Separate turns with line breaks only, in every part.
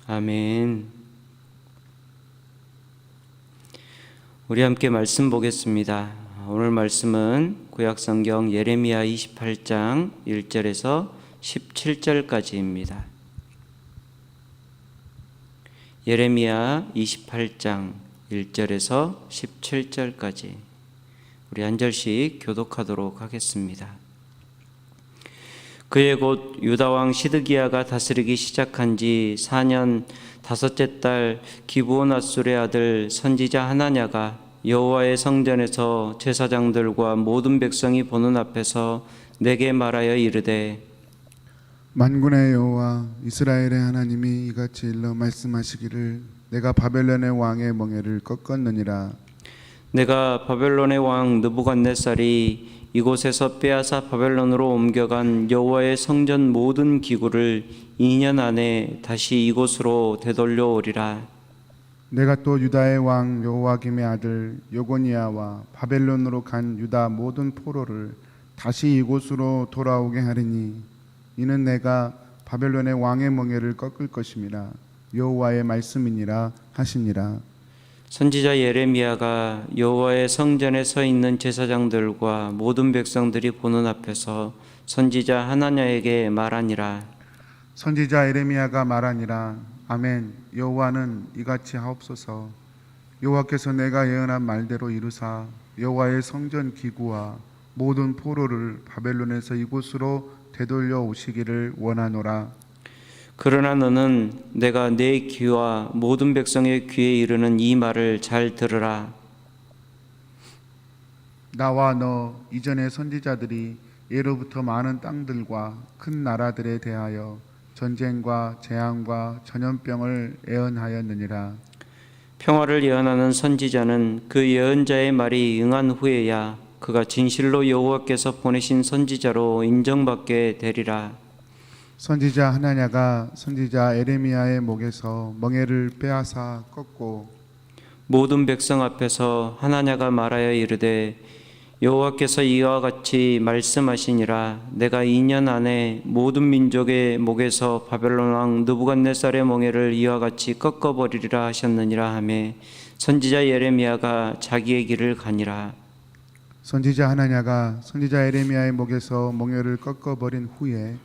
아멘. 우리 함께 말씀 보겠습니다. 오늘 말씀은 구약성경 예레미야 28장 1절에서 17절까지입니다. 예레미야 28장 1절에서 17절까지 우리 한 절씩 교독하도록 하겠습니다. 그의 곧 유다왕 시드기야가 다스리기 시작한 지 4년 다섯째 달 기브온 앗술의 아들 선지자 하나냐가 여호와의 성전에서 제사장들과 모든 백성이 보는 앞에서 내게 말하여 이르되,
만군의 여호와 이스라엘의 하나님이 이같이 일러 말씀하시기를 내가 바벨론의 왕의 멍에를 꺾었느니라.
내가 바벨론의 왕 느부갓네살이 이곳에서 빼앗아 바벨론으로 옮겨간 여호와의 성전 모든 기구를 2년 안에 다시 이곳으로 되돌려 오리라.
내가 또 유다의 왕 여호와김의 아들 요고니아와 바벨론으로 간 유다 모든 포로를 다시 이곳으로 돌아오게 하리니 이는 내가 바벨론의 왕의 멍에를 꺾을 것임이라. 여호와의 말씀이니라 하시니라.
선지자 예레미야가 여호와의 성전에 서 있는 제사장들과 모든 백성들이 보는 앞에서 선지자 하나냐에게 말하니라.
선지자 예레미야가 말하니라. 아멘. 여호와는 이같이 하옵소서. 여호와께서 내가 예언한 말대로 이루사 여호와의 성전 기구와 모든 포로를 바벨론에서 이곳으로 되돌려 오시기를 원하노라.
그러나 너는 내가 내 귀와 모든 백성의 귀에 이르는 이 말을 잘 들으라.
나와 너 이전의 선지자들이 예로부터 많은 땅들과 큰 나라들에 대하여 전쟁과 재앙과 전염병을 예언하였느니라.
평화를 예언하는 선지자는 그 예언자의 말이 응한 후에야 그가 진실로 여호와께서 보내신 선지자로 인정받게 되리라.
선지자 하나냐가 선지자 에레미야의 목에서 멍에를 빼앗아 꺾고
모든 백성 앞에서 하나냐가 말하여 이르되, 여호와께서 이와 같이 말씀하시니라. 내가 2년 안에 모든 민족의 목에서 바벨론 왕 느부갓네살의 멍에를 이와 같이 꺾어버리리라 하셨느니라 하매 선지자 예레미야가 자기의 길을 가니라.
선지자 하나냐가 선지자 에레미야의 목에서 멍에를 꺾어버린 후에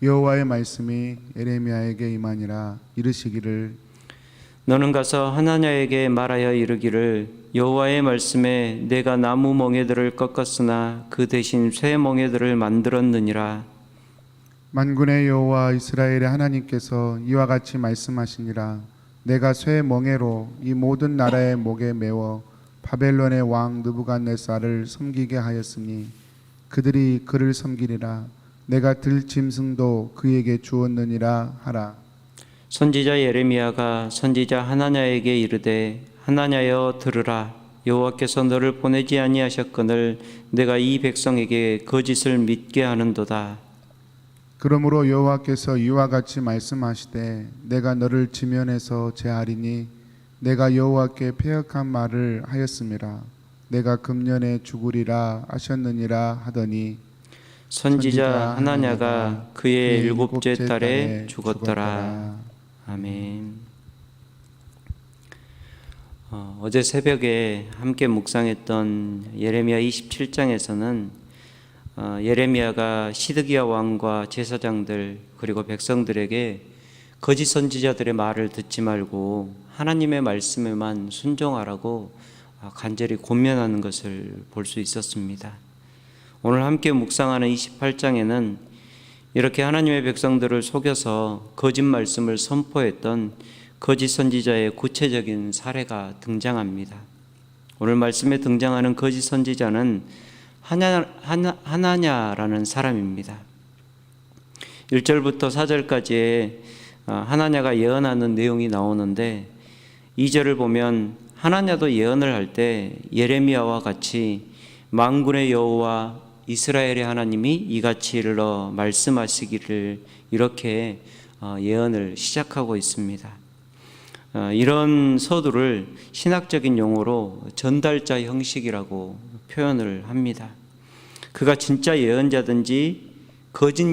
여호와의 말씀이 에레미야에게 임하니라. 이르시기를
너는 가서 하나냐에게 말하여 이르기를, 여호와의 말씀에 내가 나무 멍에들을 꺾었으나 그 대신 쇠 멍에들을 만들었느니라.
만군의 여호와 이스라엘의 하나님께서 이와 같이 말씀하시니라. 내가 쇠 멍에로 이 모든 나라의 목에 메워 바벨론의 왕 느부갓네살을 섬기게 하였으니 그들이 그를 섬기리라. 내가 들 짐승도 그에게 주었느니라 하라.
선지자 예레미야가 선지자 하나냐에게 이르되, 하나냐여 들으라. 여호와께서 너를 보내지 아니하셨거늘 내가 이 백성에게 거짓을 믿게 하는도다.
그러므로 여호와께서 이와 같이 말씀하시되 내가 너를 지면에서 제하리니 내가 여호와께 패역한 말을 하였음이라. 내가 금년에 죽으리라 하셨느니라 하더니
선지자 하나냐가 그의 7째 달에 죽었더라. 아멘. 어제 새벽에 함께 묵상했던 예레미야 27장에서는 예레미야가 시드기야 왕과 제사장들 그리고 백성들에게 거짓 선지자들의 말을 듣지 말고 하나님의 말씀에만 순종하라고 간절히 권면하는 것을 볼 수 있었습니다. 오늘 함께 묵상하는 28장에는 이렇게 하나님의 백성들을 속여서 거짓 말씀을 선포했던 거짓 선지자의 구체적인 사례가 등장합니다. 오늘 말씀에 등장하는 거짓 선지자는 하나냐라는 사람입니다. 1절부터 4절까지의 하나냐가 예언하는 내용이 나오는데 2절을 보면 하나냐도 예언을 할 때 예레미야와 같이 만군의 여호와 이스라엘의 하나님이 이같이 일러 말씀하시기를 이렇게 예언을 시작하고 있습니다. 이런 서두를 신학적인 용어로 전달자 형식이라고 표현을 합니다. 그가 진짜 예언자든지 거짓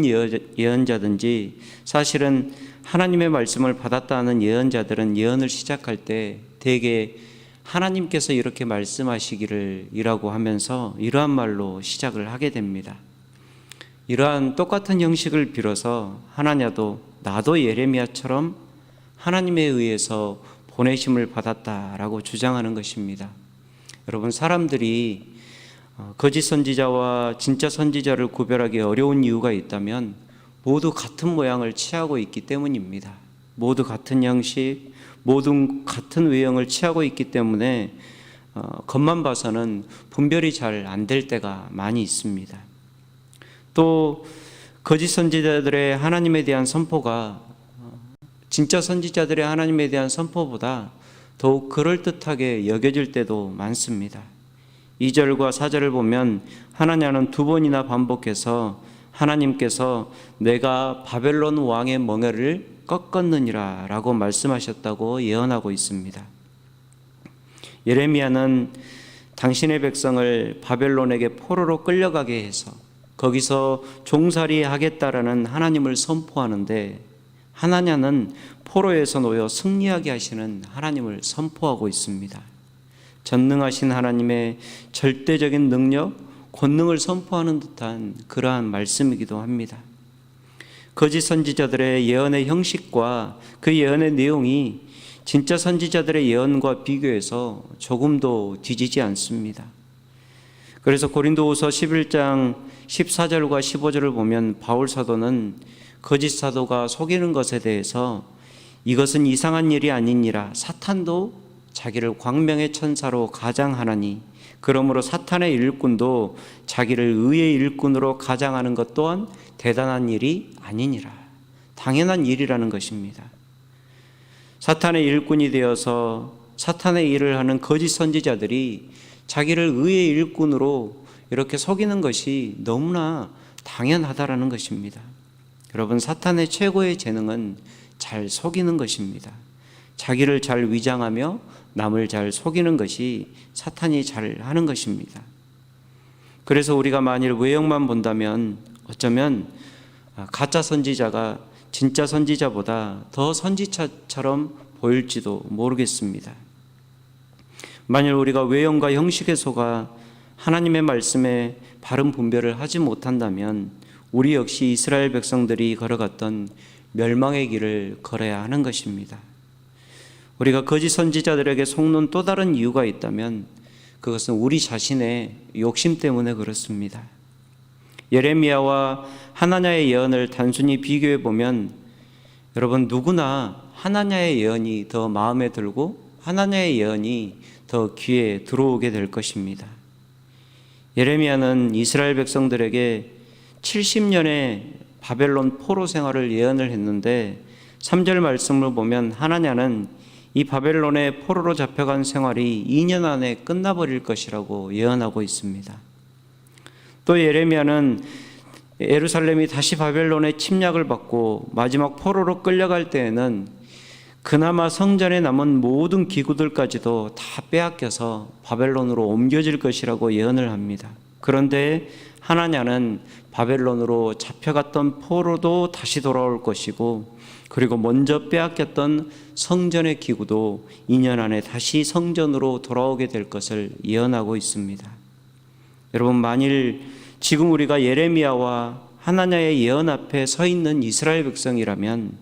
예언자든지 사실은 하나님의 말씀을 받았다는 예언자들은 예언을 시작할 때 대개 하나님께서 이렇게 말씀하시기를 이라고 하면서 이러한 말로 시작을 하게 됩니다. 이러한 똑같은 형식을 빌어서 하나냐도 나도 예레미야처럼 하나님에 의해서 보내심을 받았다라고 주장하는 것입니다. 여러분, 사람들이 거짓 선지자와 진짜 선지자를 구별하기 어려운 이유가 있다면 모두 같은 모양을 취하고 있기 때문입니다. 모두 같은 형식, 모두 같은 외형을 취하고 있기 때문에 겉만 봐서는 분별이 잘 안 될 때가 많이 있습니다. 또 거짓 선지자들의 하나님에 대한 선포가 진짜 선지자들의 하나님에 대한 선포보다 더욱 그럴듯하게 여겨질 때도 많습니다. 2절과 4절을 보면 하나냐는 두 번이나 반복해서 하나님께서 내가 바벨론 왕의 멍에를 꺾었느니라 라고 말씀하셨다고 예언하고 있습니다. 예레미야는 당신의 백성을 바벨론에게 포로로 끌려가게 해서 거기서 종살이 하겠다라는 하나님을 선포하는데, 하나냐는 포로에서 놓여 승리하게 하시는 하나님을 선포하고 있습니다. 전능하신 하나님의 절대적인 능력, 권능을 선포하는 듯한 그러한 말씀이기도 합니다. 거짓 선지자들의 예언의 형식과 그 예언의 내용이 진짜 선지자들의 예언과 비교해서 조금도 뒤지지 않습니다. 그래서 고린도후서 11장 14절과 15절을 보면 바울 사도는 거짓 사도가 속이는 것에 대해서 이것은 이상한 일이 아니니라 사탄도 자기를 광명의 천사로 가장하나니 그러므로 사탄의 일꾼도 자기를 의의 일꾼으로 가장하는 것 또한 대단한 일이 아니니라, 당연한 일이라는 것입니다. 사탄의 일꾼이 되어서 사탄의 일을 하는 거짓 선지자들이 자기를 의의 일꾼으로 이렇게 속이는 것이 너무나 당연하다라는 것입니다. 여러분, 사탄의 최고의 재능은 잘 속이는 것입니다. 자기를 잘 위장하며 남을 잘 속이는 것이 사탄이 잘 하는 것입니다. 그래서 우리가 만일 외형만 본다면 어쩌면 가짜 선지자가 진짜 선지자보다 더 선지자처럼 보일지도 모르겠습니다. 만일 우리가 외형과 형식에 속아 하나님의 말씀에 바른 분별을 하지 못한다면 우리 역시 이스라엘 백성들이 걸어갔던 멸망의 길을 걸어야 하는 것입니다. 우리가 거짓 선지자들에게 속는 또 다른 이유가 있다면 그것은 우리 자신의 욕심 때문에 그렇습니다. 예레미야와 하나냐의 예언을 단순히 비교해 보면 여러분, 누구나 하나냐의 예언이 더 마음에 들고 하나냐의 예언이 더 귀에 들어오게 될 것입니다. 예레미야는 이스라엘 백성들에게 70년의 바벨론 포로 생활을 예언을 했는데 3절 말씀을 보면 하나냐는 이 바벨론의 포로로 잡혀간 생활이 2년 안에 끝나버릴 것이라고 예언하고 있습니다. 또 예레미야는 예루살렘이 다시 바벨론의 침략을 받고 마지막 포로로 끌려갈 때에는 그나마 성전에 남은 모든 기구들까지도 다 빼앗겨서 바벨론으로 옮겨질 것이라고 예언을 합니다. 그런데 하나냐는 바벨론으로 잡혀갔던 포로도 다시 돌아올 것이고, 그리고 먼저 빼앗겼던 성전의 기구도 2년 안에 다시 성전으로 돌아오게 될 것을 예언하고 있습니다. 여러분, 만일 지금 우리가 예레미야와 하나냐의 예언 앞에 서 있는 이스라엘 백성이라면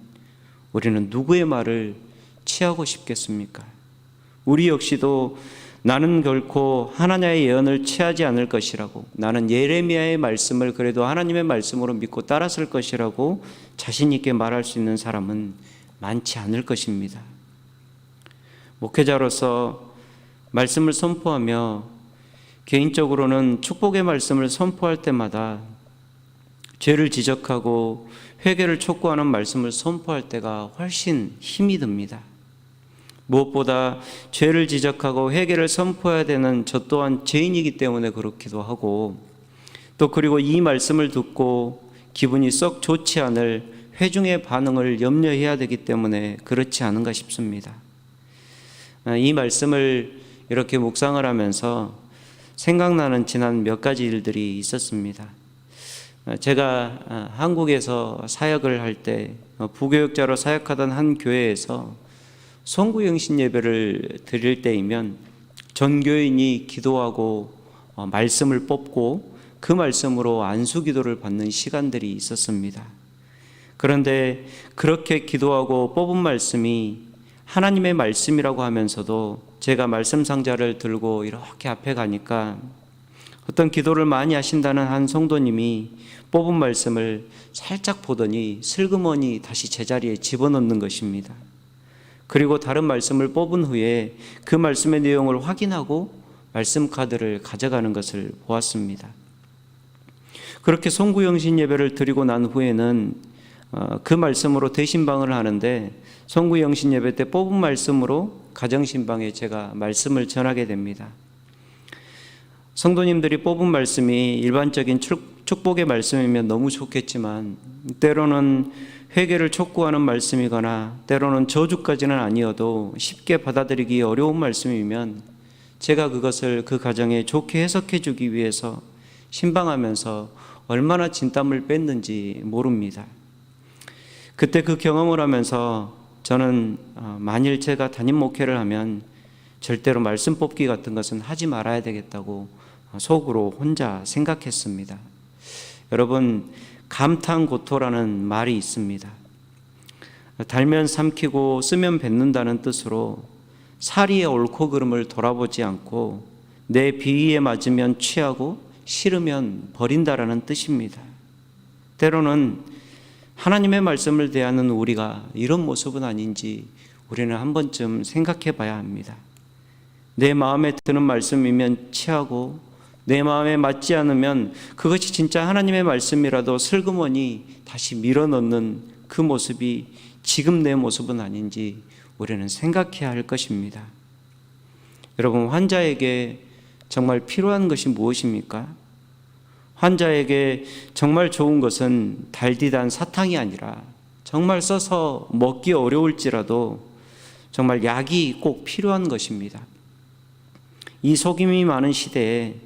우리는 누구의 말을 취하고 싶겠습니까? 우리 역시도 나는 결코 하나냐의 예언을 취하지 않을 것이라고, 나는 예레미야의 말씀을 그래도 하나님의 말씀으로 믿고 따랐을 것이라고 자신 있게 말할 수 있는 사람은 많지 않을 것입니다. 목회자로서 말씀을 선포하며 개인적으로는 축복의 말씀을 선포할 때마다 죄를 지적하고 회개를 촉구하는 말씀을 선포할 때가 훨씬 힘이 듭니다. 무엇보다 죄를 지적하고 회개를 선포해야 되는 저 또한 죄인이기 때문에 그렇기도 하고, 또 그리고 이 말씀을 듣고 기분이 썩 좋지 않을 회중의 반응을 염려해야 되기 때문에 그렇지 않은가 싶습니다. 이 말씀을 이렇게 묵상을 하면서 생각나는 지난 몇 가지 일들이 있었습니다. 제가 한국에서 사역을 할 때 부교육자로 사역하던 한 교회에서 송구영신 예배를 드릴 때이면 전교인이 기도하고 말씀을 뽑고 그 말씀으로 안수기도를 받는 시간들이 있었습니다. 그런데 그렇게 기도하고 뽑은 말씀이 하나님의 말씀이라고 하면서도 제가 말씀 상자를 들고 이렇게 앞에 가니까 어떤 기도를 많이 하신다는 한 성도님이 뽑은 말씀을 살짝 보더니 슬그머니 다시 제자리에 집어넣는 것입니다. 그리고 다른 말씀을 뽑은 후에 그 말씀의 내용을 확인하고 말씀 카드를 가져가는 것을 보았습니다. 그렇게 송구영신 예배를 드리고 난 후에는 그 말씀으로 대신방을 하는데 송구영신 예배 때 뽑은 말씀으로 가정신방에 제가 말씀을 전하게 됩니다. 성도님들이 뽑은 말씀이 일반적인 축복의 말씀이면 너무 좋겠지만 때로는 회개를 촉구하는 말씀이거나 때로는 저주까지는 아니어도 쉽게 받아들이기 어려운 말씀이면 제가 그것을 그 가정에 좋게 해석해 주기 위해서 신방하면서 얼마나 진땀을 뺐는지 모릅니다. 그때 그 경험을 하면서 저는 만일 제가 담임 목회를 하면 절대로 말씀 뽑기 같은 것은 하지 말아야 되겠다고 속으로 혼자 생각했습니다. 여러분, 감탄고토라는 말이 있습니다. 달면 삼키고 쓰면 뱉는다는 뜻으로 사리의 옳고 그름을 돌아보지 않고 내 비위에 맞으면 취하고 싫으면 버린다라는 뜻입니다. 때로는 하나님의 말씀을 대하는 우리가 이런 모습은 아닌지 우리는 한 번쯤 생각해 봐야 합니다. 내 마음에 드는 말씀이면 취하고 내 마음에 맞지 않으면 그것이 진짜 하나님의 말씀이라도 슬그머니 다시 밀어넣는 그 모습이 지금 내 모습은 아닌지 우리는 생각해야 할 것입니다. 여러분, 환자에게 정말 필요한 것이 무엇입니까? 환자에게 정말 좋은 것은 달디단 사탕이 아니라 정말 써서 먹기 어려울지라도 정말 약이 꼭 필요한 것입니다. 이 속임이 많은 시대에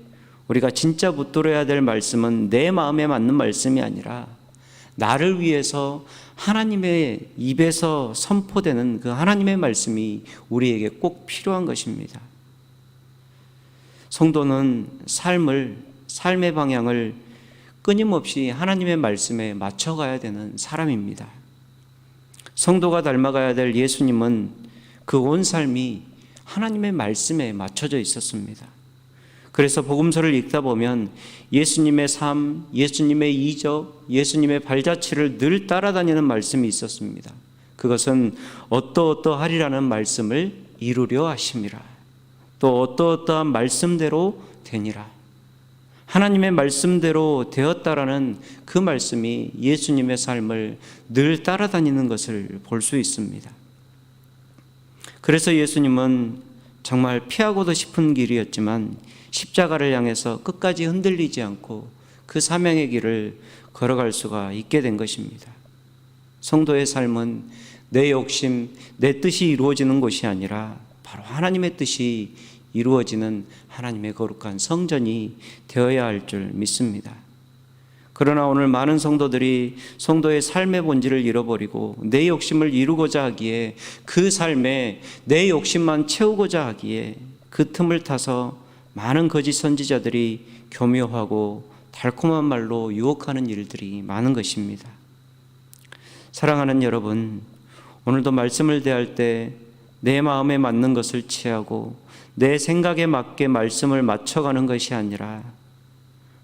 우리가 진짜 붙들어야 될 말씀은 내 마음에 맞는 말씀이 아니라 나를 위해서 하나님의 입에서 선포되는 그 하나님의 말씀이 우리에게 꼭 필요한 것입니다. 성도는 삶의 방향을 끊임없이 하나님의 말씀에 맞춰가야 되는 사람입니다. 성도가 닮아가야 될 예수님은 그 온 삶이 하나님의 말씀에 맞춰져 있었습니다. 그래서 복음서를 읽다 보면 예수님의 삶, 예수님의 이적, 예수님의 발자취를 늘 따라다니는 말씀이 있었습니다. 그것은 어떠어떠하리라는 말씀을 이루려 하심이라. 또 어떠어떠한 말씀대로 되니라. 하나님의 말씀대로 되었다라는 그 말씀이 예수님의 삶을 늘 따라다니는 것을 볼 수 있습니다. 그래서 예수님은 정말 피하고도 싶은 길이었지만 십자가를 향해서 끝까지 흔들리지 않고 그 사명의 길을 걸어갈 수가 있게 된 것입니다. 성도의 삶은 내 욕심, 내 뜻이 이루어지는 것이 아니라 바로 하나님의 뜻이 이루어지는 하나님의 거룩한 성전이 되어야 할 줄 믿습니다. 그러나 오늘 많은 성도들이 성도의 삶의 본질을 잃어버리고 내 욕심을 이루고자 하기에 그 삶에 내 욕심만 채우고자 하기에 그 틈을 타서 많은 거짓 선지자들이 교묘하고 달콤한 말로 유혹하는 일들이 많은 것입니다. 사랑하는 여러분, 오늘도 말씀을 대할 때 내 마음에 맞는 것을 취하고 내 생각에 맞게 말씀을 맞춰가는 것이 아니라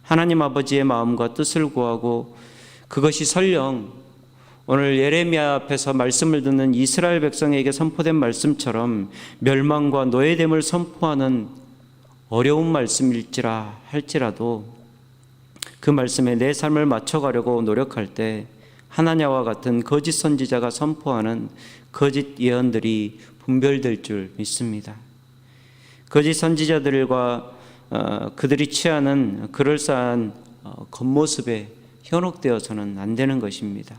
하나님 아버지의 마음과 뜻을 구하고 그것이 설령 오늘 예레미야 앞에서 말씀을 듣는 이스라엘 백성에게 선포된 말씀처럼 멸망과 노예됨을 선포하는 어려운 말씀일지라 할지라도 그 말씀에 내 삶을 맞춰가려고 노력할 때 하나냐와 같은 거짓 선지자가 선포하는 거짓 예언들이 분별될 줄 믿습니다. 거짓 선지자들과 그들이 취하는 그럴싸한 겉모습에 현혹되어서는 안 되는 것입니다.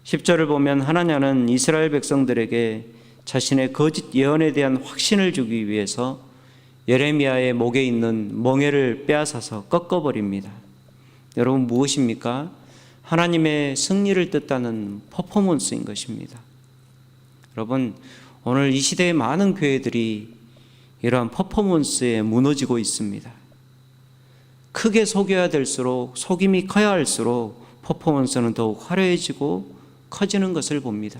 10절을 보면 하나냐는 이스라엘 백성들에게 자신의 거짓 예언에 대한 확신을 주기 위해서 예레미야의 목에 있는 멍에를 빼앗아서 꺾어버립니다. 여러분 무엇입니까? 하나님의 승리를 뜻하는 퍼포먼스인 것입니다. 여러분, 오늘 이 시대의 많은 교회들이 이러한 퍼포먼스에 무너지고 있습니다. 크게 속여야 될수록, 속임이 커야 할수록 퍼포먼스는 더욱 화려해지고 커지는 것을 봅니다.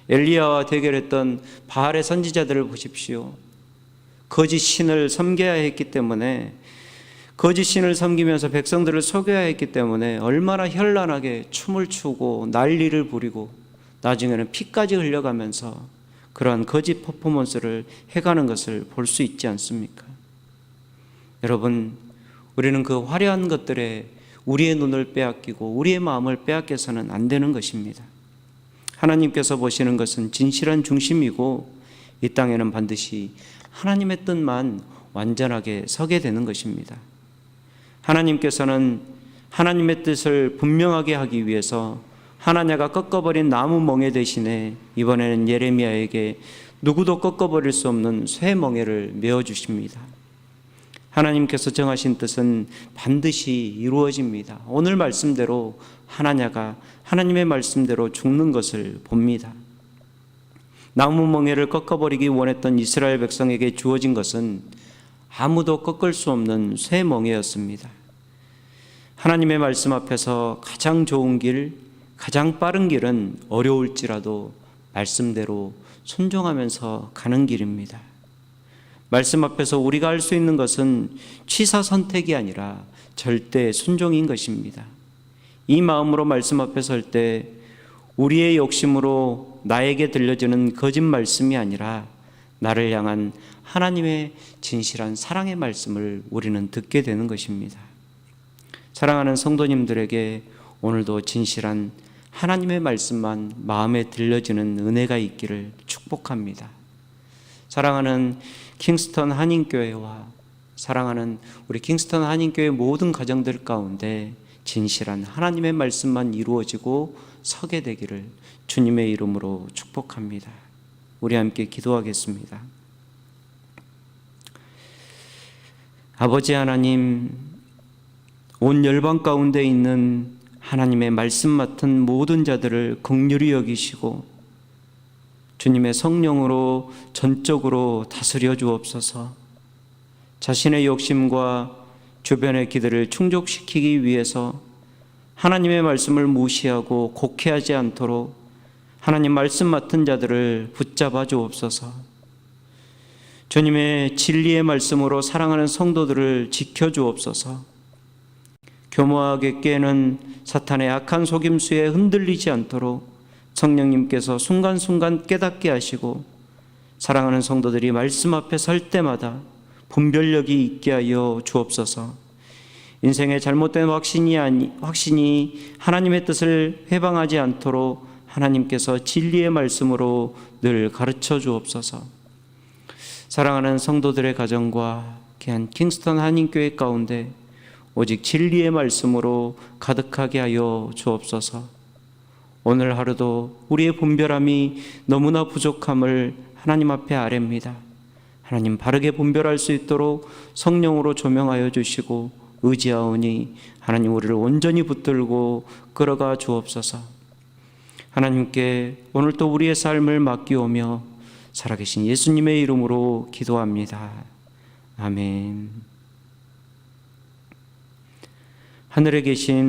엘리야와 대결했던 바알의 선지자들을 보십시오. 거짓 신을 섬겨야 했기 때문에, 거짓 신을 섬기면서 백성들을 속여야 했기 때문에 얼마나 현란하게 춤을 추고 난리를 부리고 나중에는 피까지 흘려가면서 그러한 거짓 퍼포먼스를 해가는 것을 볼 수 있지 않습니까? 여러분, 우리는 그 화려한 것들에 우리의 눈을 빼앗기고 우리의 마음을 빼앗겨서는 안 되는 것입니다. 하나님께서 보시는 것은 진실한 중심이고 이 땅에는 반드시 하나님의 뜻만 완전하게 서게 되는 것입니다. 하나님께서는 하나님의 뜻을 분명하게 하기 위해서 하나냐가 꺾어버린 나무 멍에 대신에 이번에는 예레미야에게 누구도 꺾어버릴 수 없는 쇠 멍에를 메어주십니다. 하나님께서 정하신 뜻은 반드시 이루어집니다. 오늘 말씀대로 하나냐가 하나님의 말씀대로 죽는 것을 봅니다. 나무 멍에를 꺾어버리기 원했던 이스라엘 백성에게 주어진 것은 아무도 꺾을 수 없는 쇠 멍에였습니다. 하나님의 말씀 앞에서 가장 좋은 길, 가장 빠른 길은 어려울지라도 말씀대로 순종하면서 가는 길입니다. 말씀 앞에서 우리가 할 수 있는 것은 취사 선택이 아니라 절대 순종인 것입니다. 이 마음으로 말씀 앞에 설 때 우리의 욕심으로 나에게 들려지는 거짓 말씀이 아니라 나를 향한 하나님의 진실한 사랑의 말씀을 우리는 듣게 되는 것입니다. 사랑하는 성도님들에게 오늘도 진실한 하나님의 말씀만 마음에 들려지는 은혜가 있기를 축복합니다. 사랑하는 킹스턴 한인교회와 사랑하는 우리 킹스턴 한인교회 모든 가정들 가운데 진실한 하나님의 말씀만 이루어지고 서게 되기를 주님의 이름으로 축복합니다. 우리 함께 기도하겠습니다. 아버지 하나님, 온 열방 가운데 있는 하나님의 말씀 맡은 모든 자들을 긍휼히 여기시고 주님의 성령으로 전적으로 다스려 주옵소서. 자신의 욕심과 주변의 기대를 충족시키기 위해서 하나님의 말씀을 무시하고 곡해하지 않도록 하나님 말씀 맡은 자들을 붙잡아 주옵소서. 주님의 진리의 말씀으로 사랑하는 성도들을 지켜 주옵소서. 교묘하게 깨는 사탄의 악한 속임수에 흔들리지 않도록 성령님께서 순간순간 깨닫게 하시고 사랑하는 성도들이 말씀 앞에 설 때마다 분별력이 있게 하여 주옵소서. 인생의 잘못된 확신이 하나님의 뜻을 해방하지 않도록 하나님께서 진리의 말씀으로 늘 가르쳐 주옵소서. 사랑하는 성도들의 가정과 귀한 킹스턴 한인교회 가운데 오직 진리의 말씀으로 가득하게 하여 주옵소서. 오늘 하루도 우리의 분별함이 너무나 부족함을 하나님 앞에 아뢰입니다. 하나님, 바르게 분별할 수 있도록 성령으로 조명하여 주시고 의지하오니 하나님 우리를 온전히 붙들고 끌어가 주옵소서. 하나님께 오늘 또 우리의 삶을 맡기오며 살아계신 예수님의 이름으로 기도합니다. 아멘. 하늘에 계신